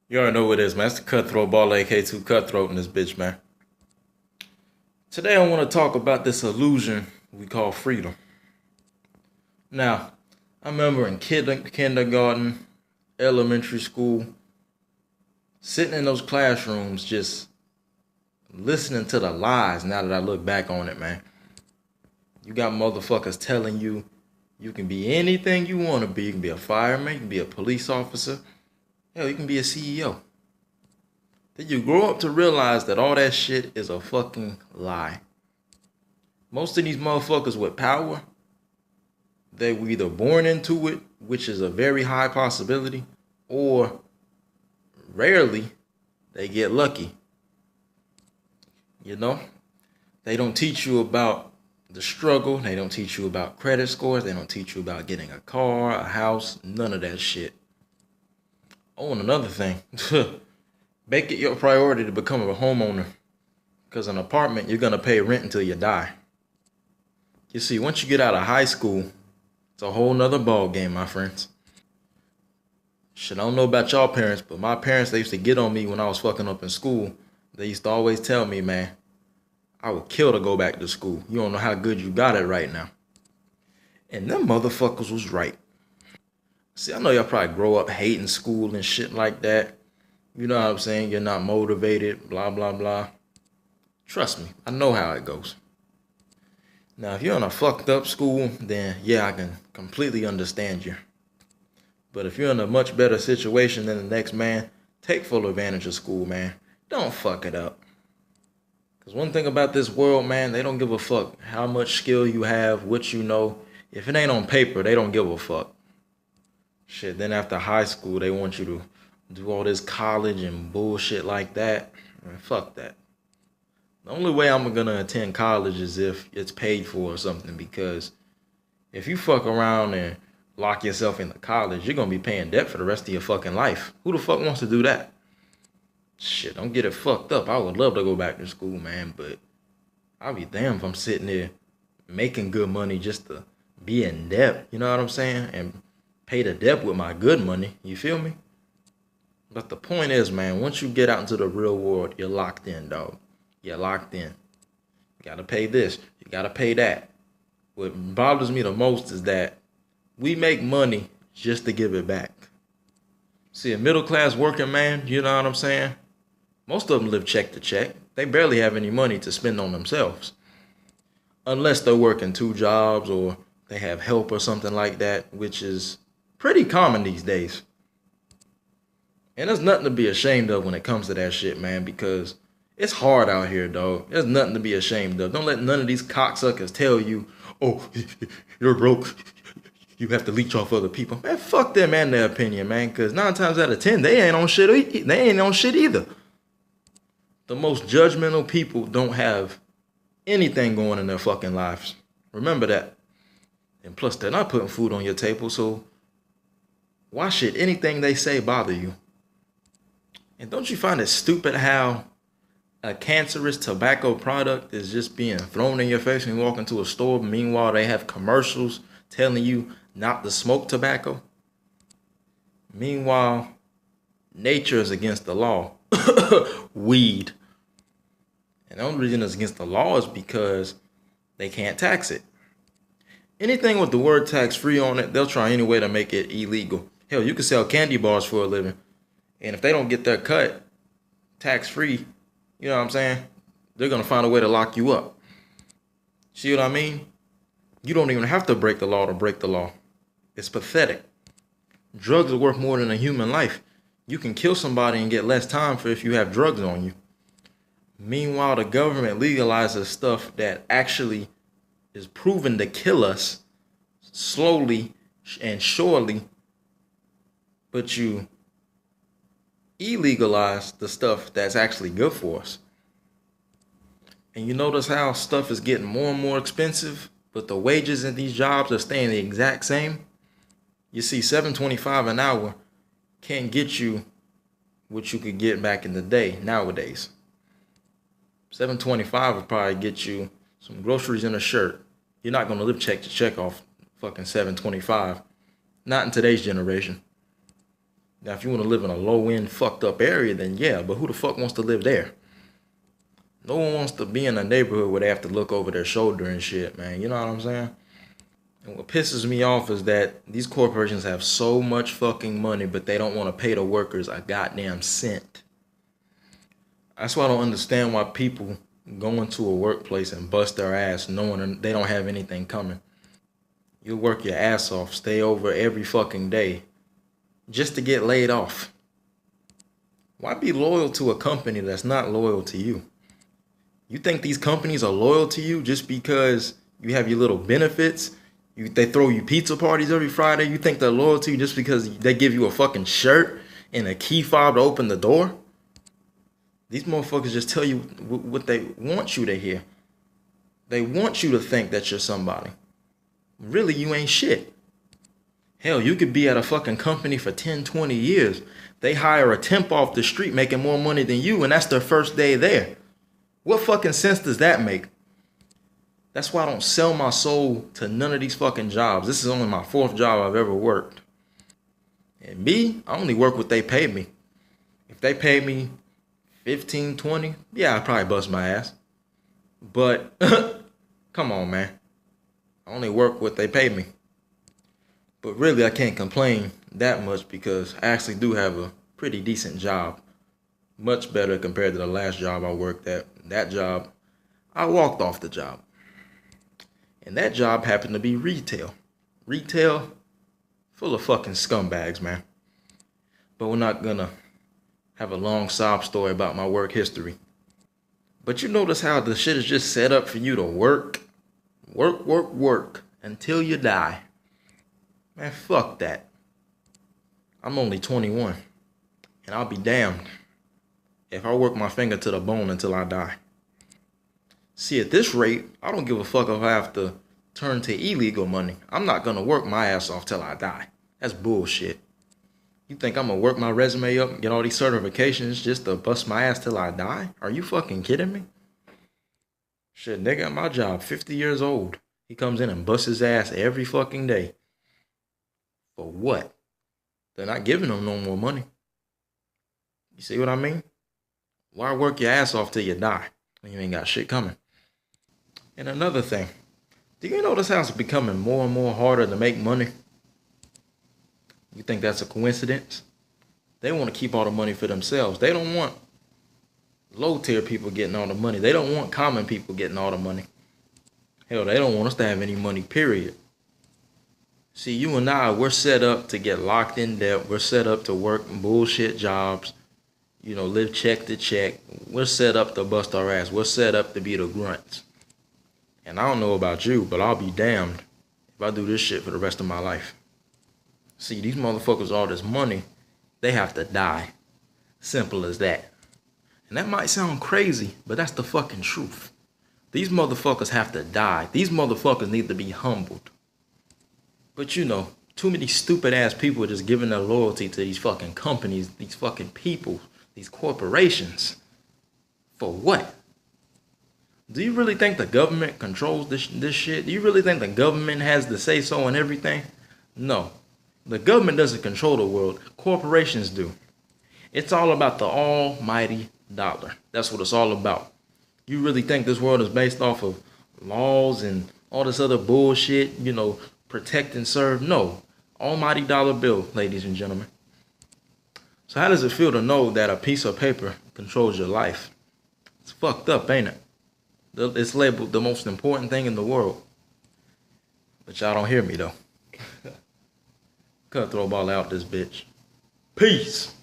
You already know what it is, man. It's the Cutthroat Ball, AK2 Cutthroat in this bitch, man. Today I want to talk about this illusion we call freedom. Now, I remember in kindergarten, elementary school, sitting in those classrooms just listening to the lies now that I look back on it, man. You got motherfuckers telling you you can be anything you want to be. You can be a fireman, you can be a police officer, hell, you can be a CEO. Then you grow up to realize that all that shit is a fucking lie. Most of these motherfuckers with power, they were either born into it, which is a very high possibility, or rarely they get lucky. You know? They don't teach you about the struggle. They don't teach you about credit scores. They don't teach you about getting a car, a house, none of that shit. Oh, and another thing. Make it your priority to become a homeowner. Because an apartment, you're going to pay rent until you die. You see, once you get out of high school, it's a whole nother ball game, my friends. Shit, I don't know about y'all parents, but my parents, they used to get on me when I was fucking up in school. They used to always tell me, man, I would kill to go back to school. You don't know how good you got it right now. And them motherfuckers was right. See, I know y'all probably grow up hating school and shit like that. You know what I'm saying? You're not motivated, blah, blah, blah. Trust me, I know how it goes. Now, if you're in a fucked up school, then yeah, I can completely understand you. But if you're in a much better situation than the next man, take full advantage of school, man. Don't fuck it up. Because one thing about this world, man, they don't give a fuck how much skill you have, what you know. If it ain't on paper, they don't give a fuck. Shit, then after high school, they want you to do all this college and bullshit like that. Man, fuck that. The only way I'm gonna attend college is if it's paid for or something, because if you fuck around and lock yourself into college, you're gonna be paying debt for the rest of your fucking life. Who the fuck wants to do that? Shit, don't get it fucked up. I would love to go back to school, man, but I'll be damned if I'm sitting there making good money just to be in debt, you know what I'm saying? And pay the debt with my good money, you feel me? But the point is, man, once you get out into the real world, you're locked in, dog. You're locked in. You gotta pay this. You gotta pay that. What bothers me the most is that we make money just to give it back. See, a middle class working man, you know what I'm saying? Most of them live check to check. They barely have any money to spend on themselves. Unless they're working two jobs or they have help or something like that, which is pretty common these days. And there's nothing to be ashamed of when it comes to that shit, man, because it's hard out here, dog. There's nothing to be ashamed of. Don't let none of these cocksuckers tell you, oh, you're broke. You have to leech off other people. Man, fuck them and their opinion, man, because 9 times out of 10, they ain't on shit. They ain't on shit either. The most judgmental people don't have anything going in their fucking lives. Remember that. And plus, they're not putting food on your table, so why should anything they say bother you? And don't you find it stupid how a cancerous tobacco product is just being thrown in your face when you walk into a store? Meanwhile, they have commercials telling you not to smoke tobacco. Meanwhile, nature is against the law. Weed. And the only reason it's against the law is because they can't tax it. Anything with the word tax free on it, they'll try any way to make it illegal. Hell, you can sell candy bars for a living. And if they don't get their cut tax free, you know what I'm saying? They're going to find a way to lock you up. See what I mean? You don't even have to break the law to break the law. It's pathetic. Drugs are worth more than a human life. You can kill somebody and get less time for if you have drugs on you. Meanwhile, the government legalizes stuff that actually is proven to kill us slowly and surely, but you illegalize the stuff that's actually good for us. And you notice how stuff is getting more and more expensive, but the wages in these jobs are staying the exact same. You see, $7.25 an hour can't get you what you could get back in the day nowadays. $7.25 would probably get you some groceries and a shirt. You're not gonna live check to check off fucking $7.25. Not in today's generation. Now, if you want to live in a low-end, fucked-up area, then yeah, but who the fuck wants to live there? No one wants to be in a neighborhood where they have to look over their shoulder and shit, man. You know what I'm saying? And what pisses me off is that these corporations have so much fucking money, but they don't want to pay the workers a goddamn cent. That's why I don't understand why people go into a workplace and bust their ass knowing they don't have anything coming. You work your ass off, stay over every fucking day, just to get laid off. Why be loyal to a company that's not loyal to you? You think these companies are loyal to you just because you have your little benefits? They throw you pizza parties every Friday? You think they're loyal to you just because they give you a fucking shirt and a key fob to open the door? These motherfuckers just tell you what they want you to hear. They want you to think that you're somebody. Really, you ain't shit. Hell, you could be at a fucking company for 10, 20 years. They hire a temp off the street making more money than you, and that's their first day there. What fucking sense does that make? That's why I don't sell my soul to none of these fucking jobs. This is only my 4th job I've ever worked. And me, I only work what they pay me. If they pay me 15, 20, yeah, I'd probably bust my ass. But, come on, man. I only work what they pay me. But really, I can't complain that much because I actually do have a pretty decent job. Much better compared to the last job I worked at. That job, I walked off the job. And that job happened to be retail. Retail, full of fucking scumbags, man. But we're not gonna have a long sob story about my work history. But you notice how the shit is just set up for you to work? Work until you die. Man, fuck that. I'm only 21. And I'll be damned if I work my finger to the bone until I die. See, at this rate, I don't give a fuck if I have to turn to illegal money. I'm not gonna work my ass off till I die. That's bullshit. You think I'm gonna work my resume up and get all these certifications just to bust my ass till I die? Are you fucking kidding me? Shit, nigga at my job, 50 years old. He comes in and busts his ass every fucking day. For what? They're not giving him no more money. You see what I mean? Why work your ass off till you die when you ain't got shit coming? And another thing, do you notice how it's becoming more and more harder to make money? You think that's a coincidence? They want to keep all the money for themselves. They don't want low tier people getting all the money. They don't want common people getting all the money. Hell, they don't want us to have any money, period. See, you and I, we're set up to get locked in debt. We're set up to work bullshit jobs, live check to check. We're set up to bust our ass. We're set up to be the grunts. And I don't know about you, but I'll be damned if I do this shit for the rest of my life. See, these motherfuckers, all this money, they have to die. Simple as that. And that might sound crazy, but that's the fucking truth. These motherfuckers have to die. These motherfuckers need to be humbled. But too many stupid ass people are just giving their loyalty to these fucking companies, these fucking people, these corporations. For what? Do you really think the government controls this shit? Do you really think the government has the say so in everything? No. The government doesn't control the world. Corporations do. It's all about the almighty dollar. That's what it's all about. You really think this world is based off of laws and all this other bullshit, protect and serve? No. Almighty dollar bill, ladies and gentlemen. So how does it feel to know that a piece of paper controls your life? It's fucked up, ain't it? It's labeled the most important thing in the world. But y'all don't hear me, though. Cutthroat Ball out this bitch. Peace.